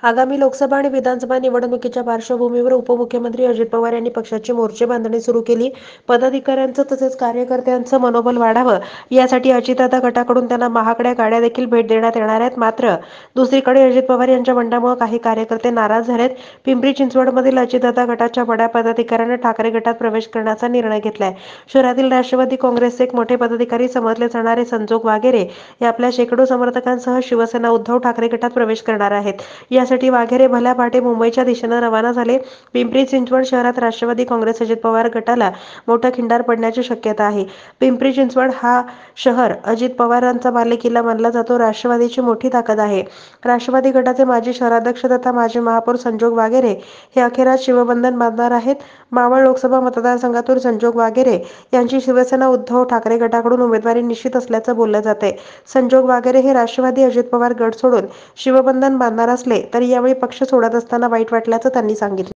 आगामी लोकसभा आणि विधानसभा निवडणुकीच्या पार्श्वभूमीवर उपमुख्यमंत्री अजित पवार यांनी पक्षाची मोर्चे बांधणी सुरू केली. पदाधिकाऱ्यांचं तसेच कार्यकर्त्यांचं मनोबल वाढावं यासाठी अजितदादा गटाकडून त्यांना महागड्या गाड्या देखील भेट देण्यात येणार आहेत. मात्र दुसरीकडे अजित पवार यांच्या बंडामुळे काही कार्यकर्ते नाराज झालेत. पिंपरी चिंचवडमधील अजितदादा गटाच्या बड्या पदाधिकाऱ्याने ठाकरे गटात प्रवेश करण्याचा निर्णय घेतलाय. शहरातील राष्ट्रवादी काँग्रेसचे एक मोठे पदाधिकारी समजले जाणारे संजोग वाघेरे हे आपल्या शेकडो समर्थकांसह शिवसेना उद्धव ठाकरे गटात प्रवेश करणार आहेत. यासाठी वाघेरे भल्या पहाटे मुंबईच्या दिशेने रवाना झाले. पिंपरी चिंचवड शहरात राष्ट्रवादी काँग्रेस अजित पवार गटाला मोठा खिंडार पडण्याची शक्यता आहे. पिंपरी चिंचवड हा शहर अजित पवारांचा बालेकिल्ला मानला जातो. राष्ट्रवादीची मोठी ताकद आहे. राष्ट्रवादी गटाचे माजी शहराध्यक्ष तथा माजी महापौर संजोग वाघेरे हे अखेर शिवबंधन बांधणार आहेत. मावळ लोकसभा मतदारसंघातून संजोग वाघेरे यांची शिवसेना उद्धव ठाकरे गटाकडून उमेदवारी निश्चित असल्याचं बोललं जातंय. संजोग वाघेरे हे राष्ट्रवादी अजित पवार गट सोडून शिवबंधन बांधणार असले तरी यावेळी पक्ष सोडत असताना वाईट वाटल्याचं त्यांनी सांगितलं.